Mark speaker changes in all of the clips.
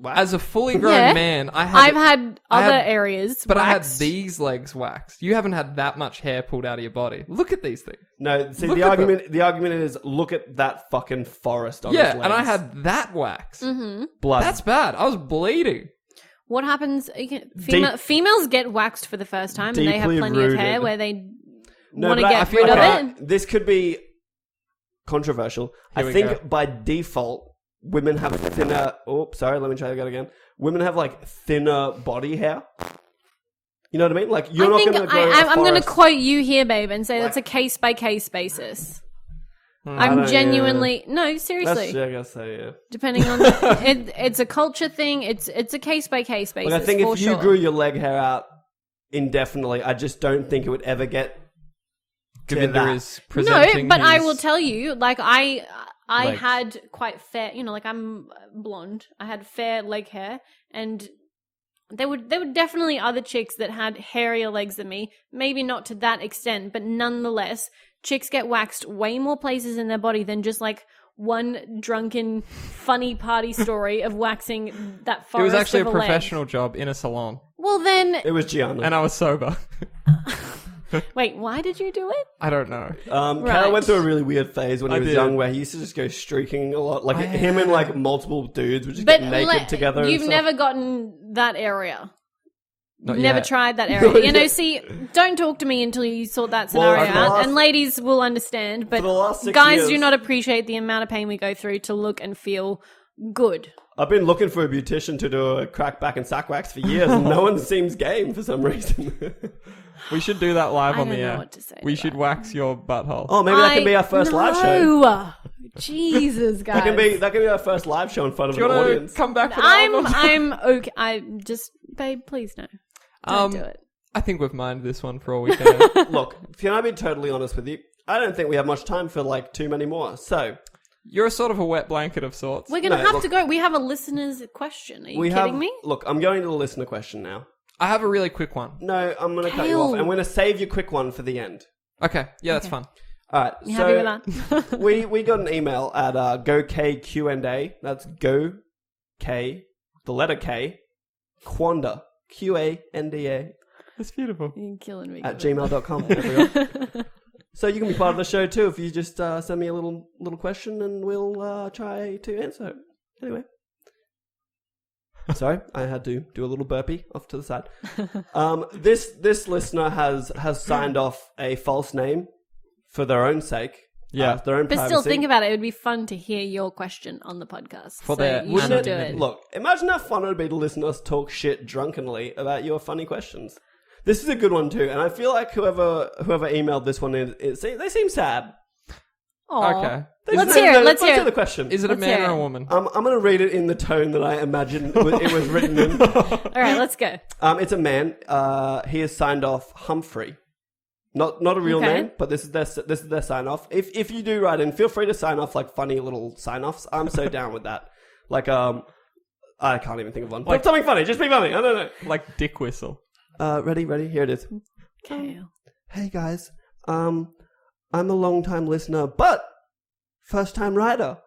Speaker 1: As a fully grown man,
Speaker 2: I've had other areas
Speaker 1: but
Speaker 2: waxed.
Speaker 1: I had these legs waxed. You haven't had that much hair pulled out of your body. Look at these things.
Speaker 3: No, see, the argument is look at that fucking forest on his legs.
Speaker 1: And I had that wax.
Speaker 2: Mm-hmm.
Speaker 3: Blood.
Speaker 1: That's bad. I was bleeding.
Speaker 2: What happens? Females get waxed for the first time, and they have plenty of hair where they want to get rid of it.
Speaker 3: This could be controversial. I think by default, women have thinner... Oh, sorry, let me try that again. Women have, like, thinner body hair. You know what I mean? Like, you're not going to grow
Speaker 2: I'm going to quote you here, babe, and say that's a case-by-case basis. I'm genuinely... Yeah. No, seriously.
Speaker 3: I guess so, yeah.
Speaker 2: Depending on... it's a culture thing. It's a case-by-case basis,
Speaker 3: I think if you grew your leg hair out indefinitely, I just don't think it would ever get
Speaker 1: Govinda is presenting
Speaker 2: but I will tell you, like, I had quite fair, like I'm blonde. I had fair leg hair, and there were definitely other chicks that had hairier legs than me. Maybe not to that extent, but nonetheless, chicks get waxed way more places in their body than just like one drunken, funny party story of waxing that forest. It
Speaker 1: was actually
Speaker 2: of
Speaker 1: a professional job in a salon.
Speaker 2: Well, then
Speaker 3: it was Gianna,
Speaker 1: and I was sober.
Speaker 2: Wait, why did you do it?
Speaker 1: I don't know.
Speaker 3: Khayl went through a really weird phase when he was young where he used to just go streaking a lot. Like him and like multiple dudes would just get naked together.
Speaker 2: You've never gotten that area. You've never tried that area. See, don't talk to me until you sort that scenario out. And ladies will understand, but guys do not appreciate the amount of pain we go through to look and feel good.
Speaker 3: I've been looking for a beautician to do a crack back and sack wax for years, and no one seems game for some reason.
Speaker 1: We should do that live on the air.
Speaker 2: I don't know what to say.
Speaker 1: We should wax your butthole.
Speaker 3: Oh, maybe that can be our first live show.
Speaker 2: Jesus, guys.
Speaker 3: That can be our first live show in front of an audience.
Speaker 1: Come back for that?
Speaker 2: I'm okay. Babe, please no. Don't do it.
Speaker 1: I think we've mined this one for all we can.
Speaker 3: Look, can I be totally honest with you? I don't think we have much time for like too many more. So
Speaker 1: you're sort of a wet blanket of sorts.
Speaker 2: We're going to have to go. We have a listener's question. Are you kidding me?
Speaker 3: Look, I'm going to the listener question now.
Speaker 1: I have a really quick one.
Speaker 3: No, I'm going to cut you off. I'm going to save your quick one for the end.
Speaker 1: Okay. Yeah, that's fun.
Speaker 3: All right.
Speaker 2: You happy with that?
Speaker 3: we got an email at GoKQA. That's Go K, the letter K, Quanda, QANDA.
Speaker 1: That's beautiful.
Speaker 2: You're killing me.
Speaker 3: At gmail.com, everyone. So you can be part of the show too if you just send me a little question and we'll try to answer it. Anyway. Sorry, I had to do a little burpee off to the side. This listener has signed off a false name for their own sake.
Speaker 1: Yeah.
Speaker 3: Their own privacy.
Speaker 2: But still, think about it. It would be fun to hear your question on the podcast. You should do it.
Speaker 3: Look, imagine how fun it would be to listen to us talk shit drunkenly about your funny questions. This is a good one too, and I feel like whoever emailed this one they seem sad.
Speaker 2: Aww.
Speaker 1: Okay.
Speaker 2: Let's hear it.
Speaker 3: Let's hear the question.
Speaker 1: Is it a man or a woman?
Speaker 3: I'm going to read it in the tone that I imagine it was written in.
Speaker 2: All right, let's go.
Speaker 3: It's a man. He has signed off Humphrey. Not a real name, but this is their sign off. If you do write in, feel free to sign off like funny little sign offs. I'm so down with that. Like I can't even think of one. Like something funny. Just be funny. I don't know.
Speaker 1: Like dick whistle.
Speaker 3: Ready? Here it is.
Speaker 2: Okay.
Speaker 3: Hey guys. I'm a long time listener, but first time writer.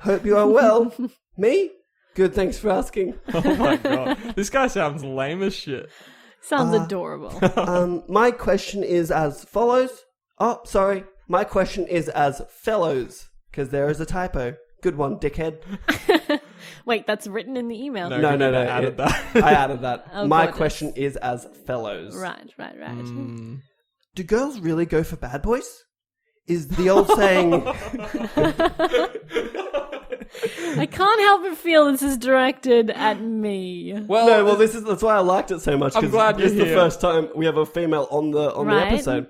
Speaker 3: Hope you are well. Me? Good, thanks for asking.
Speaker 1: Oh my god. This guy sounds lame as shit.
Speaker 2: Sounds adorable.
Speaker 3: My question is as follows. Oh, sorry. My question is as fellows, because there is a typo. Good one, dickhead.
Speaker 2: Wait, that's written in the email.
Speaker 3: No.
Speaker 1: I added that.
Speaker 3: I added that.
Speaker 2: Oh,
Speaker 3: my
Speaker 2: gorgeous.
Speaker 3: question is as fellows.
Speaker 2: Right.
Speaker 3: Do girls really go for bad boys? Is the old saying...
Speaker 2: I can't help but feel this is directed at me.
Speaker 3: Well, that's why I liked it so much.
Speaker 1: I'm glad you're here.
Speaker 3: This is the first time we have a female on the episode.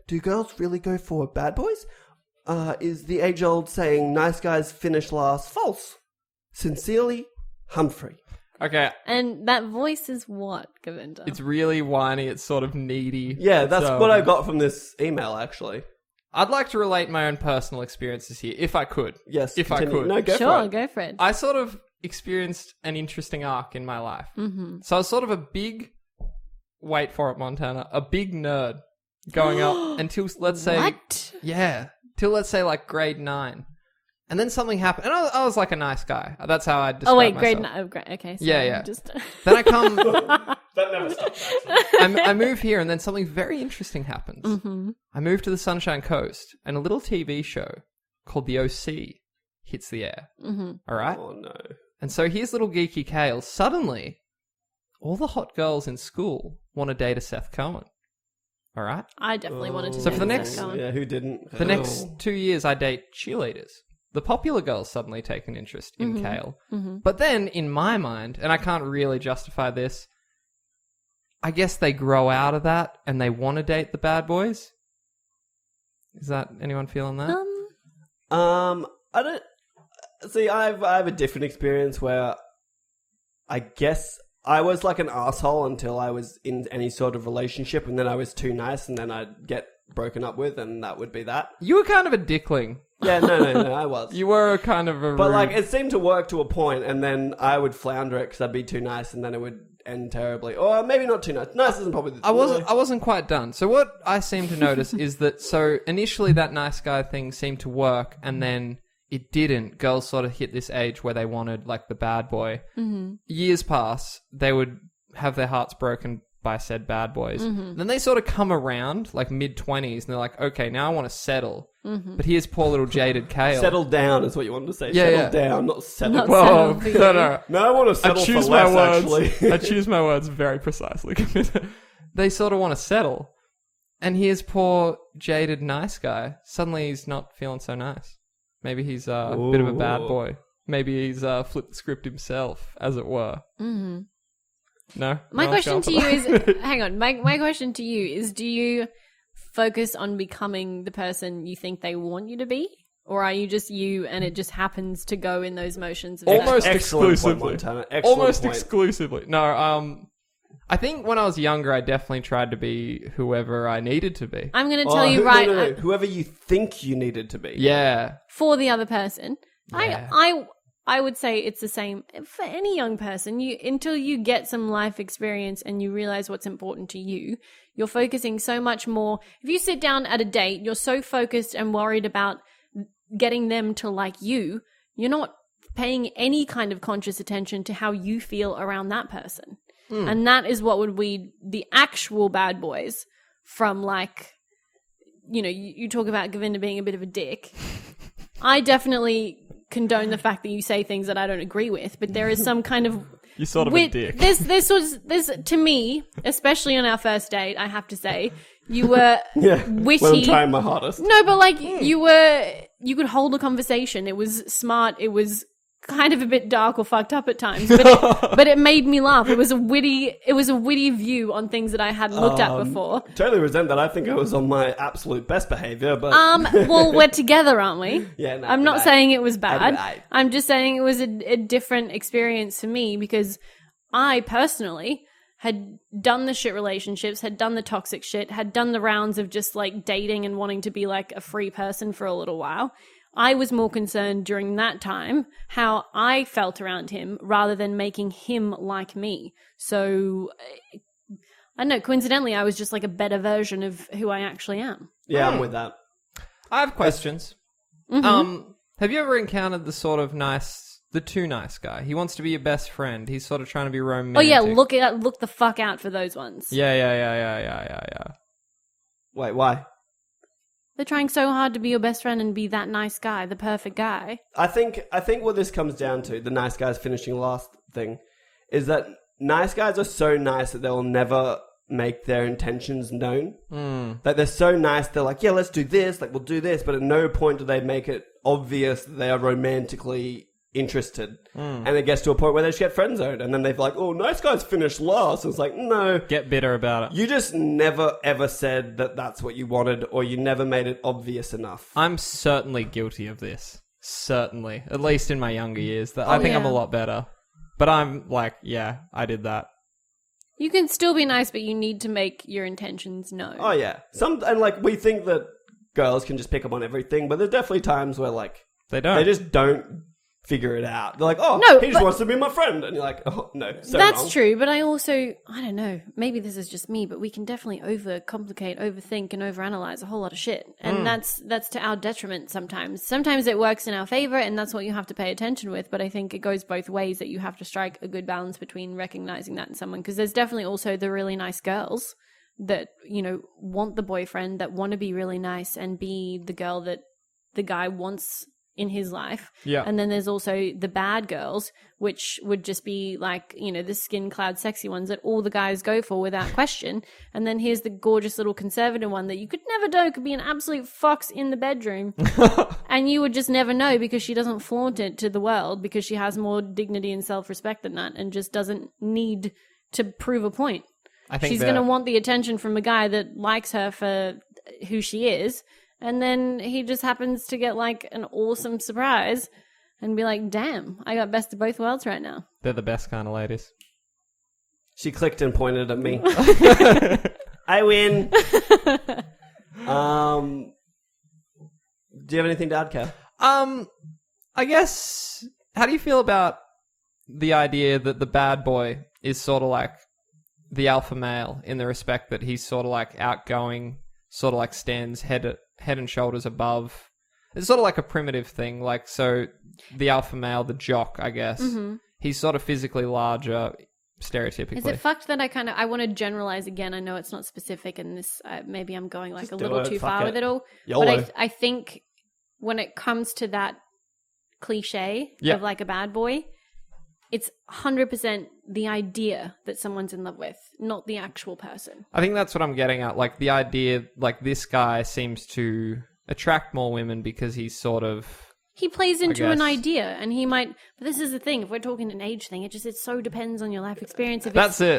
Speaker 3: Do girls really go for bad boys? Is the age-old saying, nice guys finish last, false? Sincerely, Humphrey.
Speaker 1: Okay.
Speaker 2: And that voice is what, Govinda?
Speaker 1: It's really whiny. It's sort of needy.
Speaker 3: Yeah, that's what I got from this email, actually.
Speaker 1: I'd like to relate my own personal experiences here, if I could.
Speaker 3: Yes,
Speaker 1: if
Speaker 3: continue.
Speaker 1: I could.
Speaker 3: No,
Speaker 2: go for it.
Speaker 1: I sort of experienced an interesting arc in my life.
Speaker 2: Mm-hmm.
Speaker 1: So I was sort of a big, wait for it, Montana, a big nerd going up until, let's say...
Speaker 2: What?
Speaker 1: Yeah, till let's say like grade 9. And then something happened, and I was like a nice guy. That's how I describe
Speaker 2: Oh wait,
Speaker 1: myself.
Speaker 2: great. Okay. So
Speaker 1: Yeah.
Speaker 2: Just...
Speaker 1: Then I come.
Speaker 3: That never stops. Actually.
Speaker 1: I move here, and then something very interesting happens.
Speaker 2: Mm-hmm.
Speaker 1: I move to the Sunshine Coast, and a little TV show called The OC hits the air.
Speaker 2: Mm-hmm.
Speaker 1: All right?
Speaker 3: Oh no.
Speaker 1: And so here's little geeky Khayl. Suddenly, all the hot girls in school want to date a Seth Cohen. All right?
Speaker 2: I definitely wanted to.
Speaker 1: So
Speaker 2: date
Speaker 1: for the
Speaker 2: Seth
Speaker 1: next-
Speaker 2: Cohen.
Speaker 3: Yeah, who didn't?
Speaker 1: The next 2 years, I date cheerleaders. The popular girls suddenly take an interest in Khayl.
Speaker 2: Mm-hmm.
Speaker 1: But then, in my mind, and I can't really justify this, I guess they grow out of that and they want to date the bad boys. Is that anyone feeling that?
Speaker 3: I don't see. I have a different experience where I guess I was like an asshole until I was in any sort of relationship, and then I was too nice, and then I'd get broken up with, and that would be that.
Speaker 1: You were kind of a dickling.
Speaker 3: Yeah, no, I was.
Speaker 1: You were kind of a
Speaker 3: But
Speaker 1: rude...
Speaker 3: like, it seemed to work to a point, and then I would flounder it because I'd be too nice, and then it would end terribly. Or maybe not too nice. Nice isn't probably.
Speaker 1: I wasn't quite done. So what I seem to notice is that so initially that nice guy thing seemed to work, and then it didn't. Girls sort of hit this age where they wanted like the bad boy.
Speaker 2: Mm-hmm.
Speaker 1: Years pass, they would have their hearts broken by said bad boys.
Speaker 2: Mm-hmm.
Speaker 1: Then they sort of come around like mid-20s, and they're like, okay, now I want to settle.
Speaker 2: Mm-hmm.
Speaker 1: But here's poor little jaded Khayl.
Speaker 3: Settle down is what you wanted to say.
Speaker 1: Yeah,
Speaker 3: settle
Speaker 1: yeah.
Speaker 3: down, not settle.
Speaker 2: Not
Speaker 1: Whoa,
Speaker 2: settle for you.
Speaker 1: no.
Speaker 3: No, I want to settle for less. Actually,
Speaker 1: I choose my words very precisely. They sort of want to settle. And here's poor, jaded, nice guy. Suddenly he's not feeling so nice. Maybe he's a bit of a bad boy. Maybe he's flipped the script himself, as it were.
Speaker 2: Mm-hmm.
Speaker 1: No?
Speaker 2: My
Speaker 1: No one's
Speaker 2: question
Speaker 1: going
Speaker 2: to
Speaker 1: for
Speaker 2: you
Speaker 1: that?
Speaker 2: is, hang on, my question to you is, do you focus on becoming the person you think they want you to be? Or are you just you and it just happens to go in those motions? Of
Speaker 1: Almost
Speaker 3: Excellent point,
Speaker 1: exclusively.
Speaker 3: Montana. Excellent
Speaker 1: Almost
Speaker 3: point.
Speaker 1: exclusively. No, I think when I was younger, I definitely tried to be whoever I needed to be.
Speaker 2: I'm going to tell you right,
Speaker 3: whoever you think you needed to be.
Speaker 1: Yeah.
Speaker 2: for the other person.
Speaker 1: Yeah.
Speaker 2: I would say it's the same for any young person. Until you get some life experience and you realize what's important to you, you're focusing so much more. If you sit down at a date, you're so focused and worried about getting them to like you, you're not paying any kind of conscious attention to how you feel around that person. And that is what would weed the actual bad boys from, like, you know, you talk about Govinda being a bit of a dick. I definitely condone the fact that you say things that I don't agree with, but there is some kind of
Speaker 1: You're sort of a dick.
Speaker 2: This to me, especially on our first date, I have to say, you were witty.
Speaker 3: Well, I'm trying my hardest.
Speaker 2: No, but like you could hold a conversation. It was smart. It was kind of a bit dark or fucked up at times, but it made me laugh. It was a witty view on things that I hadn't looked at before.
Speaker 3: Totally resent that. I think I was on my absolute best behavior, but
Speaker 2: Well, we're together, aren't we?
Speaker 3: Yeah, no,
Speaker 2: I'm not
Speaker 3: right.
Speaker 2: saying it was bad.
Speaker 3: Right.
Speaker 2: I'm just saying it was a different experience for me because I personally had done the shit relationships, had done the toxic shit, had done the rounds of just like dating and wanting to be like a free person for a little while. I was more concerned during that time how I felt around him rather than making him like me. So, I don't know, coincidentally, I was just like a better version of who I actually am.
Speaker 3: yeah, I'm with that.
Speaker 1: I have questions. Have you ever encountered the too nice guy? He wants to be your best friend. He's sort of trying to be romantic.
Speaker 2: Oh yeah, look the fuck out for those ones.
Speaker 1: Yeah.
Speaker 3: Wait, why?
Speaker 2: They're trying so hard to be your best friend and be that nice guy, the perfect guy.
Speaker 3: I think what this comes down to, the nice guys finishing last thing, is that nice guys are so nice that they'll never make their intentions known. That they're so nice, they're like, yeah, let's do this, like we'll do this, but at no point do they make it obvious that they are romantically interested. And it gets to a point where they just get friend zoned, and then they're like, oh, nice guys finished last. And it's like, no.
Speaker 1: Get bitter about it.
Speaker 3: You just never ever said that that's what you wanted, or you never made it obvious enough.
Speaker 1: I'm certainly guilty of this. Certainly. At least in my younger years. I think I'm a lot better. But I'm like, yeah, I did that.
Speaker 2: You can still be nice, but you need to make your intentions known.
Speaker 3: Oh, yeah. And like, we think that girls can just pick up on everything, but there's definitely times where like,
Speaker 1: They don't.
Speaker 3: they just don't figure it out. They're like, oh,
Speaker 2: No,
Speaker 3: he just wants to be my friend. And you're like, oh, no, so
Speaker 2: That's
Speaker 3: wrong.
Speaker 2: true, but I don't know, maybe this is just me, but we can definitely overcomplicate, overthink, and overanalyze a whole lot of shit. And that's to our detriment sometimes. Sometimes it works in our favor, and that's what you have to pay attention with, but I think it goes both ways, that you have to strike a good balance between recognizing that in someone, because there's definitely also the really nice girls that, want the boyfriend, that want to be really nice and be the girl that the guy wants in his life.
Speaker 1: Yeah.
Speaker 2: And then there's also the bad girls, which would just be like, the skin-clad sexy ones that all the guys go for without question. And then here's the gorgeous little conservative one that you could never know could be an absolute fox in the bedroom. And you would just never know, because she doesn't flaunt it to the world, because she has more dignity and self-respect than that, and just doesn't need to prove a point.
Speaker 1: I think
Speaker 2: she's going to want the attention from a guy that likes her for who she is. And then he just happens to get like an awesome surprise and be like, damn, I got best of both worlds right now.
Speaker 1: They're the best kind of ladies.
Speaker 3: She clicked and pointed at me. I win. Do you have anything to add, Khayl?
Speaker 1: I guess, how do you feel about the idea that the bad boy is sort of like the alpha male, in the respect that he's sort of like outgoing, sort of like stands head and shoulders above? It's sort of like a primitive thing. Like, so the alpha male, the jock, I guess, he's sort of physically larger, stereotypically.
Speaker 2: Is it fucked that I want to generalize again? I know it's not specific, and this maybe I'm going like a little too far with it all.
Speaker 3: YOLO.
Speaker 2: But I think when it comes to that cliche of like a bad boy, it's 100% the idea that someone's in love with, not the actual person.
Speaker 1: I think that's what I'm getting at. Like, the idea, like, this guy seems to attract more women because he's sort of...
Speaker 2: He plays into an idea, and he might... But this is the thing, if we're talking an age thing, it so depends on your life experience. If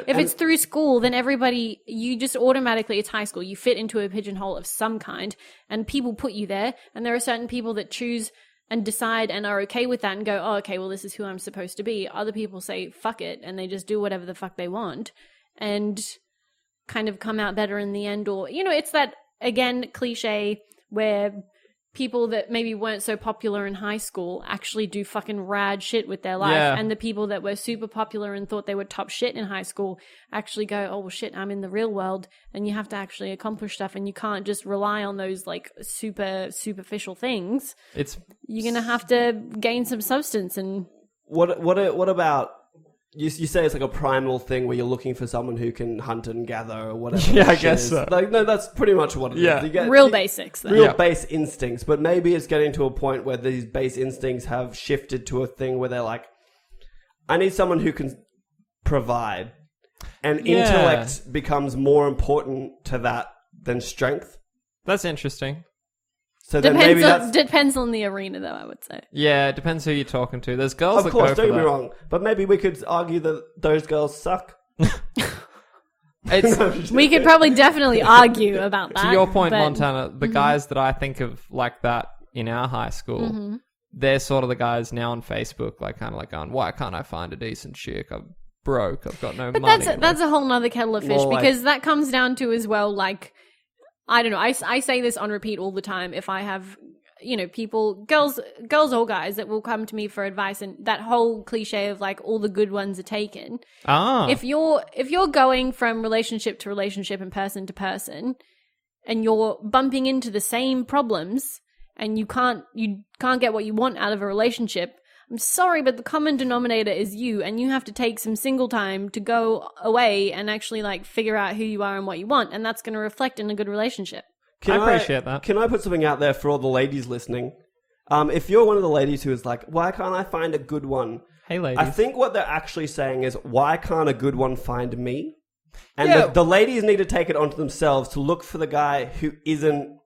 Speaker 2: it's through school, then everybody... You just automatically... It's high school. You fit into a pigeonhole of some kind, and people put you there, and there are certain people that choose... and decide and are okay with that and go, oh, okay, well, this is who I'm supposed to be. Other people say, fuck it, and they just do whatever the fuck they want and kind of come out better in the end. Or, it's that, again, cliche where people that maybe weren't so popular in high school actually do fucking rad shit with their life.
Speaker 1: Yeah.
Speaker 2: And the people that were super popular and thought they were top shit in high school actually go, oh, well, shit, I'm in the real world. And you have to actually accomplish stuff, and you can't just rely on those like super superficial things. You're going to have to gain some substance. And
Speaker 3: what about... You say it's like a primal thing where you're looking for someone who can hunt and gather or whatever.
Speaker 1: Yeah, I guess so.
Speaker 3: Like, no, that's pretty much what it is. You get,
Speaker 2: real basics. Then.
Speaker 3: Real base instincts. But maybe it's getting to a point where these base instincts have shifted to a thing where they're like, I need someone who can provide. And intellect becomes more important to that than strength.
Speaker 1: That's interesting.
Speaker 3: So then maybe
Speaker 2: depends on the arena, though, I would say.
Speaker 1: Yeah, it depends who you're talking to. There's girls
Speaker 3: of
Speaker 1: that
Speaker 3: course,
Speaker 1: go for
Speaker 3: don't get me
Speaker 1: that.
Speaker 3: wrong. But maybe we could argue that those girls suck.
Speaker 2: We could probably definitely argue about that.
Speaker 1: To your point,
Speaker 2: but...
Speaker 1: Montana, the guys that I think of like that in our high school, they're sort of the guys now on Facebook, like kind of like going, why can't I find a decent chick? I'm broke. I've got no money.
Speaker 2: But that's a whole nother kettle of fish, because that comes down to as well, like, I don't know. I say this on repeat all the time. If I have, people, girls or guys that will come to me for advice, and that whole cliche of like all the good ones are taken. If you're going from relationship to relationship and person to person, and you're bumping into the same problems, and you can't get what you want out of a relationship, I'm sorry, but the common denominator is you, and you have to take some single time to go away and actually like figure out who you are and what you want, and that's going to reflect in a good relationship.
Speaker 1: I appreciate that.
Speaker 3: Can I put something out there for all the ladies listening? If you're one of the ladies who is like, why can't I find a good one?
Speaker 1: Hey, ladies.
Speaker 3: I think what they're actually saying is, why can't a good one find me? And the ladies need to take it onto themselves to look for the guy who isn't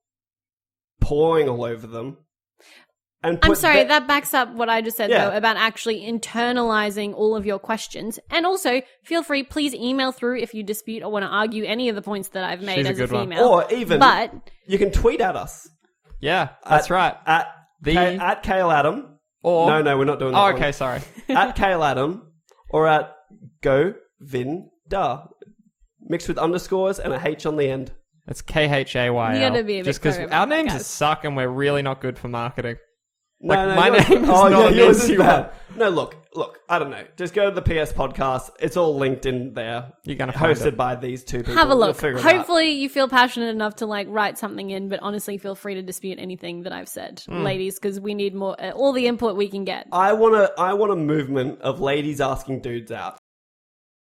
Speaker 3: pawing all over them.
Speaker 2: I'm sorry, that backs up what I just said, though, about actually internalizing all of your questions. And also, feel free, please email through if you dispute or want to argue any of the points that I've made as a female.
Speaker 3: Or even, you can tweet at us.
Speaker 1: Yeah, that's right.
Speaker 3: At Khayl Adam.
Speaker 1: Or...
Speaker 3: No, we're not doing that one.
Speaker 1: Okay, sorry.
Speaker 3: At Khayl Adam, or at Govinda, mixed with underscores and a H on the end.
Speaker 1: It's KHAYL.
Speaker 2: You gotta be a bit
Speaker 1: just because our names just suck and we're really not good for marketing. My name is not
Speaker 3: yours is
Speaker 1: NC1.
Speaker 3: bad. No, look, I don't know. Just go to the PS podcast. It's all linked in there.
Speaker 1: You're gonna find
Speaker 3: hosted
Speaker 1: it.
Speaker 3: by these two people.
Speaker 2: Have a
Speaker 3: You'll
Speaker 2: look.
Speaker 3: figure it out.
Speaker 2: Hopefully you feel passionate enough to like write something in, but honestly feel free to dispute anything that I've said, ladies, because we need more all the input we can get.
Speaker 3: I want a movement of ladies asking dudes out.